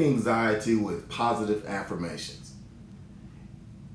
Countering anxiety with positive affirmations.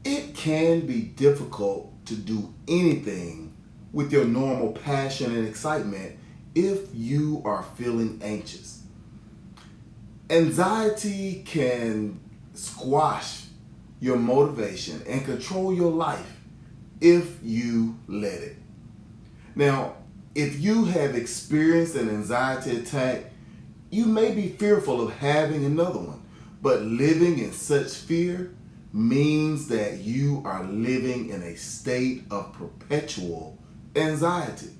It can be difficult to do anything with your normal passion and excitement if you are feeling anxious. Anxiety can squash your motivation and control your life if you let it. Now, if you have experienced an anxiety attack, you may be fearful of having another one, but living in such fear means that you are living in a state of perpetual anxiety.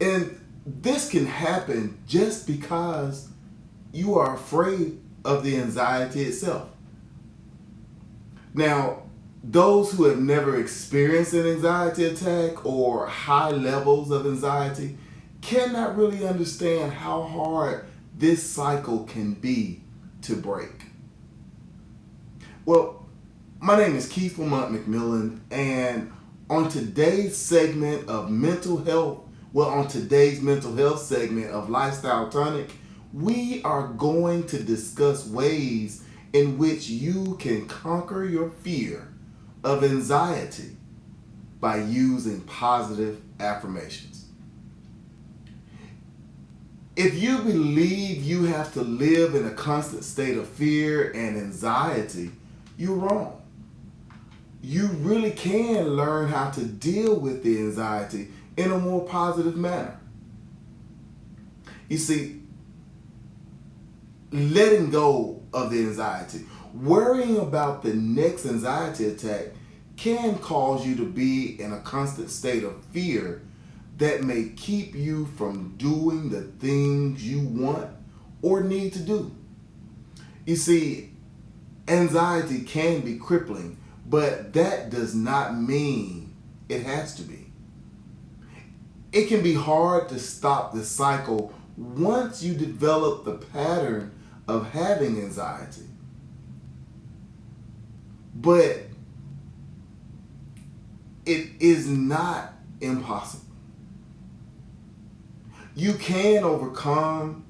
And this can happen just because you are afraid of the anxiety itself. Now, those who have never experienced an anxiety attack or high levels of anxiety cannot really understand how hard this cycle can be to break. Well, my name is Keith Lamont McMillian, and on today's segment of mental health, on today's mental health segment of Lifestyle Tonik, we are going to discuss ways in which you can conquer your fear of anxiety by using positive affirmations. If you believe you have to live in a constant state of fear and anxiety, you're wrong. You really can learn how to deal with the anxiety in a more positive manner. You see, letting go of the anxiety, worrying about the next anxiety attack can cause you to be in a constant state of fear that may keep you from doing the things you want or need to do. You see, anxiety can be crippling, but that does not mean it has to be. It can be hard to stop the cycle once you develop the pattern of having anxiety. But it is not impossible. You can overcome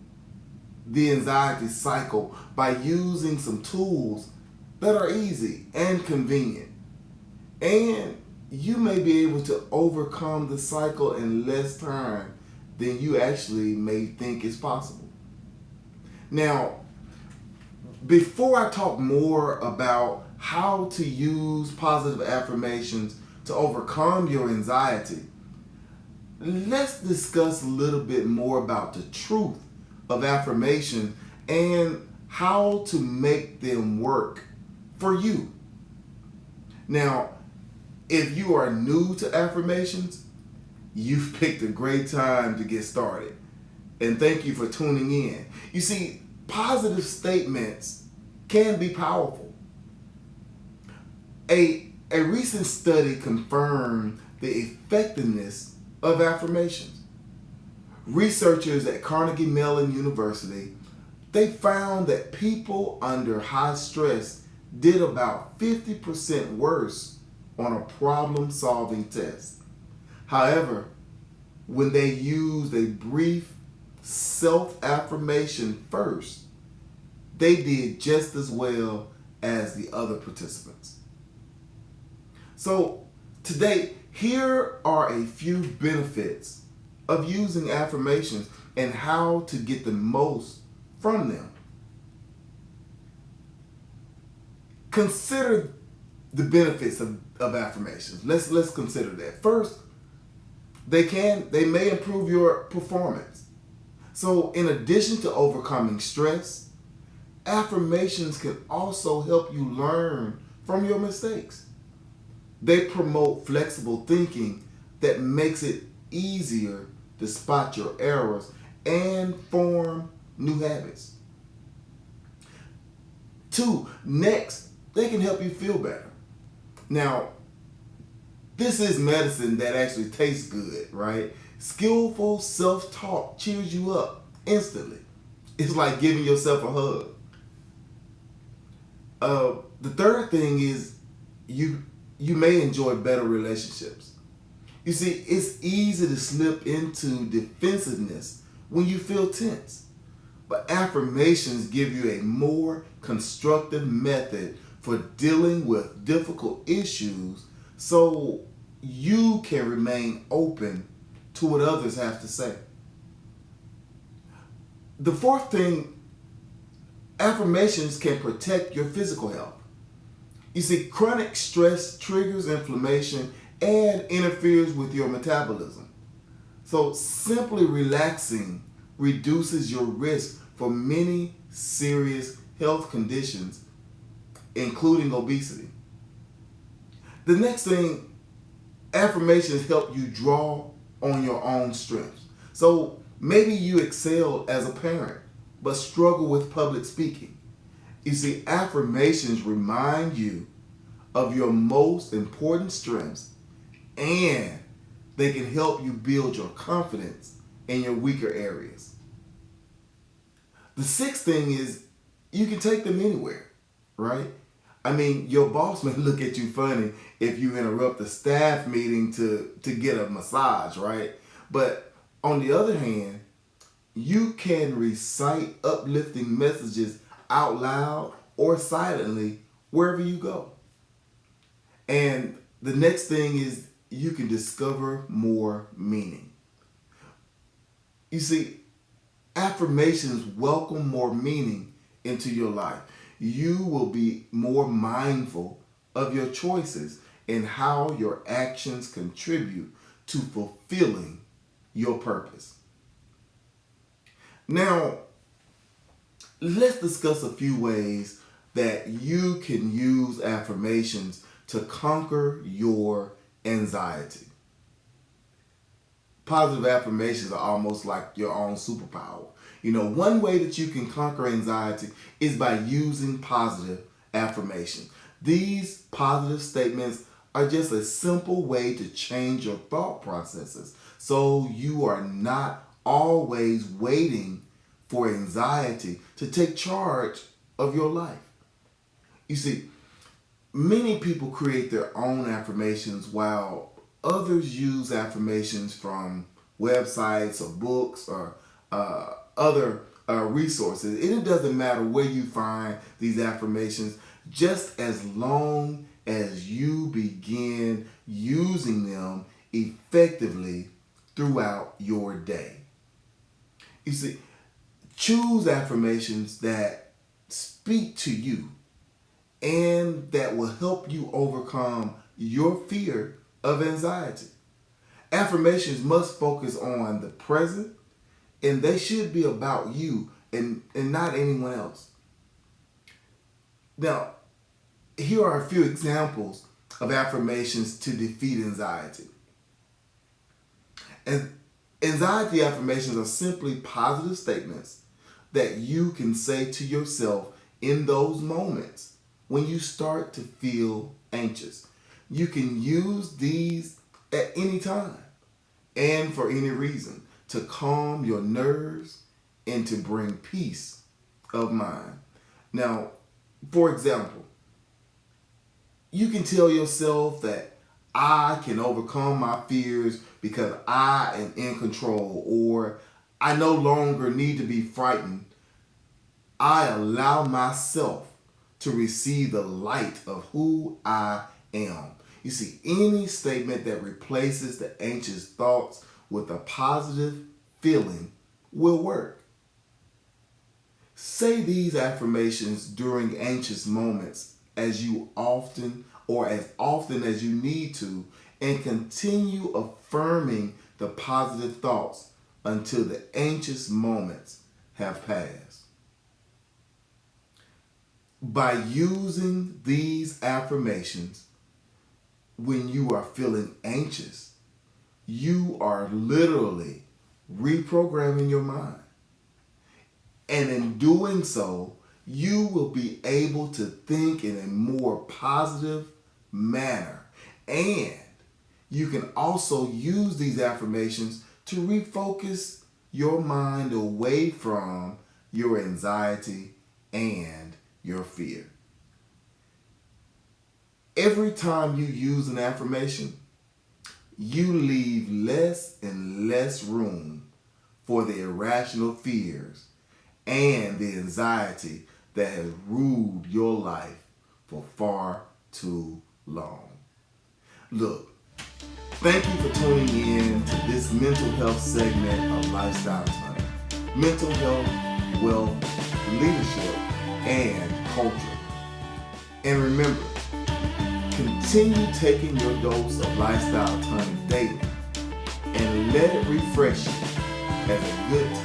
the anxiety cycle by using some tools that are easy and convenient. And you may be able to overcome the cycle in less time than you actually may think is possible. Now, before I talk more about how to use positive affirmations to overcome your anxiety, let's discuss a little bit more about the truth of affirmation and how to make them work for you. Now, if you are new to affirmations, you've picked a great time to get started. And thank you for tuning in. You see, positive statements can be powerful. A recent study confirmed the effectiveness of affirmations. Researchers at Carnegie Mellon University, they found that people under high stress did about 50% worse on a problem-solving test. However, when they used a brief self-affirmation first, they did just as well as the other participants. So today, here are a few benefits of using affirmations and how to get the most from them. Consider the benefits of affirmations. Let's consider that. First, they may improve your performance. So in addition to overcoming stress, affirmations can also help you learn from your mistakes. They promote flexible thinking that makes it easier to spot your errors and form new habits. 2, next, they can help you feel better. Now, this is medicine that actually tastes good, right? Skillful self-talk cheers you up instantly. It's like giving yourself a hug. The third thing is you may enjoy better relationships. You see, it's easy to slip into defensiveness when you feel tense. But affirmations give you a more constructive method for dealing with difficult issues so you can remain open to what others have to say. The fourth thing, affirmations can protect your physical health. You see, chronic stress triggers inflammation and interferes with your metabolism. So simply relaxing reduces your risk for many serious health conditions, including obesity. The next thing, affirmations help you draw on your own strengths. So maybe you excel as a parent, but struggle with public speaking. You see, affirmations remind you of your most important strengths, and they can help you build your confidence in your weaker areas. The sixth thing is you can take them anywhere, right? I mean, your boss may look at you funny if you interrupt a staff meeting to get a massage, right? But on the other hand, you can recite uplifting messages out loud or silently wherever you go. And the next thing is you can discover more meaning. You see, affirmations welcome more meaning into your life. You will be more mindful of your choices and how your actions contribute to fulfilling your purpose. Now, let's discuss a few ways that you can use affirmations to conquer your anxiety. Positive affirmations are almost like your own superpower. You know, one way that you can conquer anxiety is by using positive affirmations. These positive statements are just a simple way to change your thought processes so you are not always waiting for anxiety to take charge of your life. You see, many people create their own affirmations while others use affirmations from websites or books or other resources. It doesn't matter where you find these affirmations, just as long as you begin using them effectively throughout your day. You see, choose affirmations that speak to you and that will help you overcome your fear of anxiety. Affirmations must focus on the present, and they should be about you and not anyone else. Now, here are a few examples of affirmations to defeat anxiety. And anxiety affirmations are simply positive statements that you can say to yourself in those moments when you start to feel anxious. You can use these at any time and for any reason to calm your nerves and to bring peace of mind. Now, for example, you can tell yourself that I can overcome my fears because I am in control, or I no longer need to be frightened. I allow myself to receive the light of who I am. You see, any statement that replaces the anxious thoughts with a positive feeling will work. Say these affirmations during anxious moments as often as you need to, and continue affirming the positive thoughts until the anxious moments have passed. By using these affirmations when you are feeling anxious, you are literally reprogramming your mind. And in doing so, you will be able to think in a more positive manner. And you can also use these affirmations to refocus your mind away from your anxiety and your fear. Every time you use an affirmation, you leave less and less room for the irrational fears, and the anxiety that has ruled your life for far too long. Look, thank you for tuning in to this mental health segment of Lifestyle Tonik. Mental health, wealth, leadership, and culture. And remember, continue taking your dose of Lifestyle Tonik daily and let it refresh you as a good